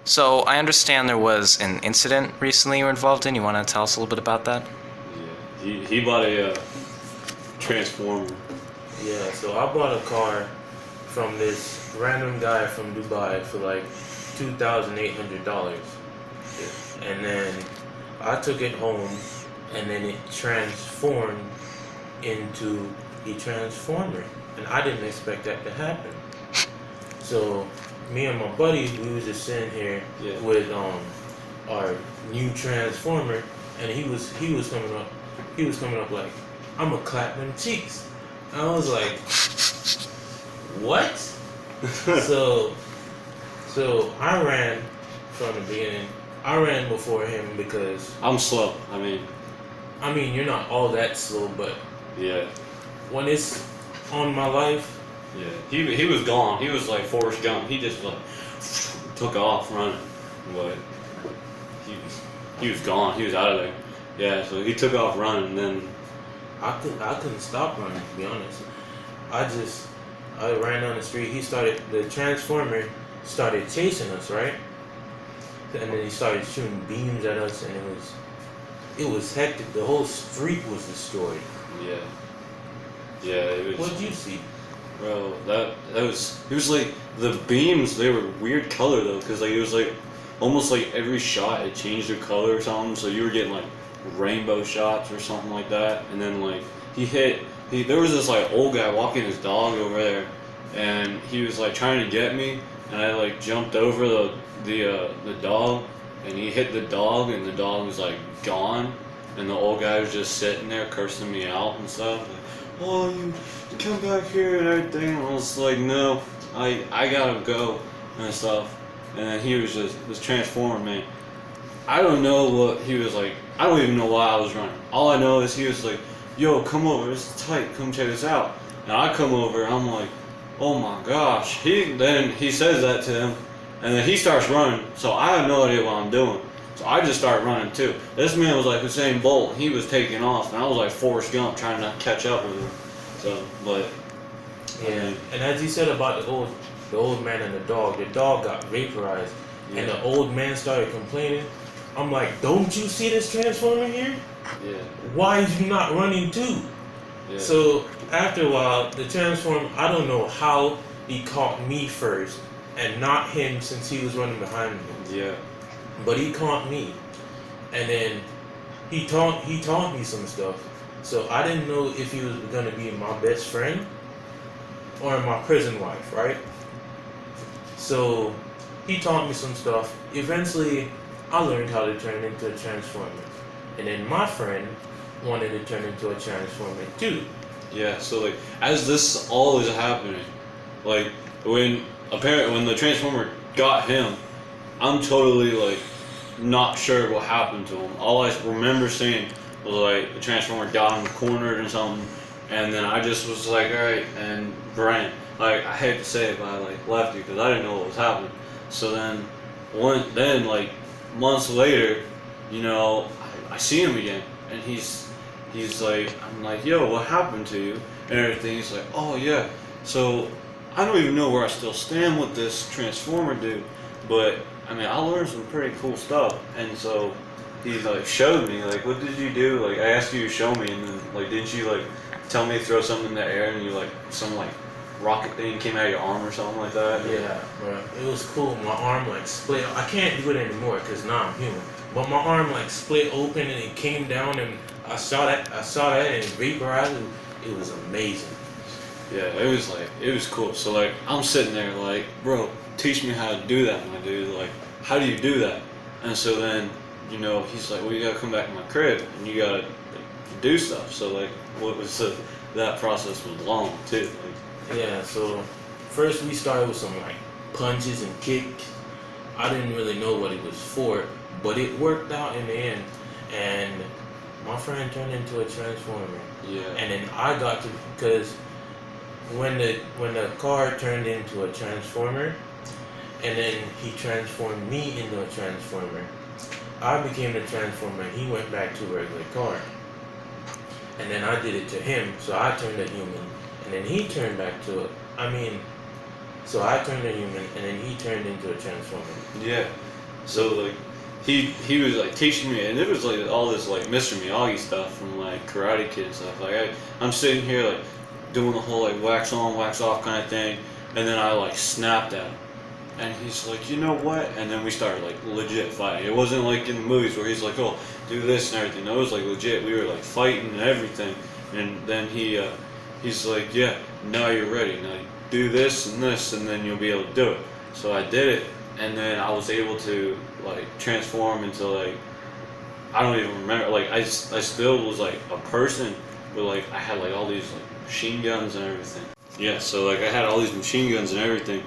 So I understand there was an incident recently you were involved in. You want to tell us a little bit about that? Yeah, he bought a transformer. Yeah, so I bought a car from this random guy from Dubai for like $2,800. And then I took it home and then it transformed into a transformer. And I didn't expect that to happen. So me and my buddy, we was just sitting here Yeah. with our new transformer, and he was coming up like, I'ma clap them cheeks. I was like, what? so so I ran from the beginning. I ran before him because I'm slow. I mean you're not all that slow, but Yeah, when it's on my life, yeah. He was gone. He was like Forrest Gump. He just like took off running, but he was gone. He was out of there. Yeah, so he took off running, and then I couldn't stop running, to be honest. I ran down the street. The transformer started chasing us, right? And then he started shooting beams at us, and it was hectic. The whole street was destroyed. yeah, yeah. It was. What'd you see? Bro, that was it was like the beams. They were weird color though, because like it was like almost like every shot it changed their color or something. So you were getting like rainbow shots or something like that. And then like there was this like old guy walking his dog over there, and he was like trying to get me, and I like jumped over the dog, and he hit the dog, and the dog was like gone, and the old guy was just sitting there cursing me out and stuff. Like, oh, you come back here and everything. And I was like, no, I gotta go and stuff. And then he was just this transformer man. I don't know what he was like. I don't even know why I was running. All I know is he was like, yo, come over, it's tight, come check this out. And I come over and I'm like, oh my gosh. Then he says that to him, and then he starts running, so I have no idea what I'm doing. So I just start running too. This man was like Usain Bolt, he was taking off, and I was like Forrest Gump trying to catch up with him. So, but Yeah. And as you said about the old man and the dog got vaporized, and the old man started complaining. I'm like, don't you see this transformer here? yeah, Why is you not running too? yeah. So after a while, the transformer, I don't know how he caught me first and not him since he was running behind me. Yeah. But he caught me, and then he taught me some stuff. So I didn't know if he was gonna be my best friend or my prison wife, right? So he taught me some stuff. Eventually, I learned how to turn into a transformer, and then my friend wanted to turn into a transformer too. Yeah, so like as this all is happening, like when the transformer got him, I'm totally like not sure what happened to him. All I remember seeing was like the transformer got him cornered and something, and then I just was like, all right, and ran. Like I hate to say it, but I like left you because I didn't know what was happening. So then like months later, I see him again, and he's like, I'm like, yo, what happened to you? And everything. He's like, oh yeah. So I don't even know where I still stand with this transformer dude, but I mean, I learned some pretty cool stuff. And so he like showed me like, what did you do? Like I asked you to show me, and then like, didn't you like tell me to throw something in the air, and you like some like rocket thing came out of your arm or something like that? Yeah, bro, it was cool. My arm like split. I can't do it anymore because now I'm human. But my arm like split open and it came down, and I saw that and it vaporized. It was amazing. Yeah, it was cool. So like I'm sitting there like, bro, teach me how to do that, my dude. Like, how do you do that? And so then, he's like, well, you gotta come back to my crib and you gotta like, do stuff. So like, that process was long too. Like, Yeah, so first we started with some like punches and kicks. I didn't really know what it was for, but it worked out in the end. And my friend turned into a transformer. yeah, And then I got to, because when the car turned into a transformer, and then he transformed me into a transformer, I became the transformer. And he went back to a regular car, and then I did it to him. So I turned a human, and then he turned back to it. So I turned a human, and then he turned into a transformer. yeah. So like he was like teaching me, and it was like all this like Mr. Miyagi stuff from like Karate Kid and stuff. Like I'm sitting here like doing the whole like wax on, wax off kind of thing, and then I like snapped at him. And he's like, you know what? And then we started like legit fighting. It wasn't like in the movies where he's like, oh, do this and everything. No, it was like legit. We were like fighting and everything. And then he's like, yeah, now you're ready. Now do this, and then you'll be able to do it. So I did it, and then I was able to like transform into like, I don't even remember. Like I still was like a person, but like I had like all these like machine guns and everything. Yeah, so like I had all these machine guns and everything.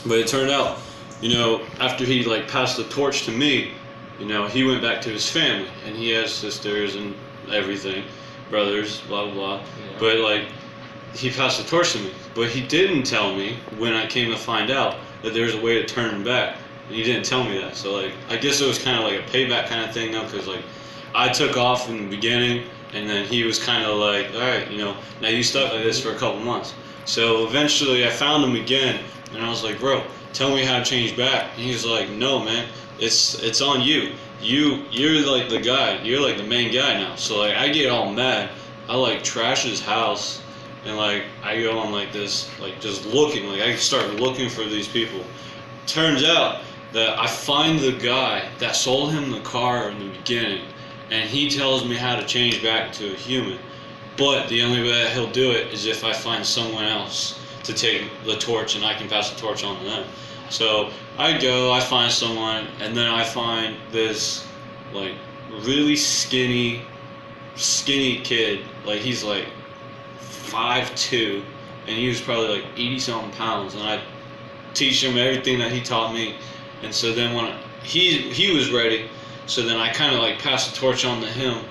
But it turned out, you know, after he like passed the torch to me, you know, he went back to his family, and he has sisters and everything, brothers, blah blah blah. Yeah. But like, he passed the torch to me. But he didn't tell me when I came to find out that there's a way to turn him back. And he didn't tell me that. So like, I guess it was kind of like a payback kind of thing though, because like, I took off in the beginning, and then he was kind of like, all right, you know, now you stuck like this for a couple months. So eventually I found him again. And I was like, bro, tell me how to change back. And he was like, no, man, it's on you. You're like the guy. You're like the main guy now. So like, I get all mad. I like trash his house, and like I go on like this, like just looking. Like I start looking for these people. Turns out that I find the guy that sold him the car in the beginning, and he tells me how to change back to a human. But the only way that he'll do it is if I find someone else to take the torch, and I can pass the torch on to them. So I go, I find someone, and then I find this like really skinny kid. Like he's like 5'2", and he was probably like 80-something pounds. And I teach him everything that he taught me. And so then when he was ready, so then I kind of like passed the torch on to him.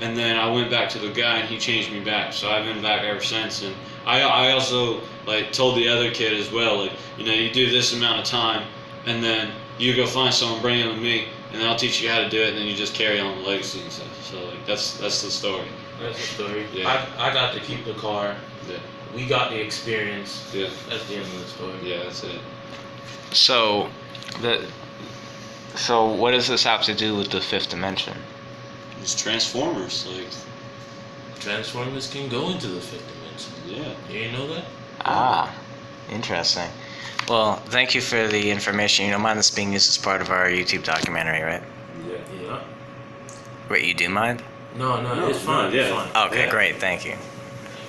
And then I went back to the guy, and he changed me back. So I've been back ever since. And I also like told the other kid as well, like, you know, you do this amount of time, and then you go find someone, bring them to me, and then I'll teach you how to do it, and then you just carry on the legacy and stuff. So like that's the story. That's the story. Yeah. I got to keep the car. Yeah. We got the experience. Yeah. That's the end of the story. Yeah, that's it. So what does this have to do with the fifth dimension? It's Transformers, like. Transformers can go into the fifth dimension. Yeah. You didn't know that? Ah, interesting. Well, thank you for the information. You don't mind this being used as part of our YouTube documentary, right? Yeah. Wait, you do mind? No, it's fine. Yeah. It's fine. Okay, Yeah. great. Thank you.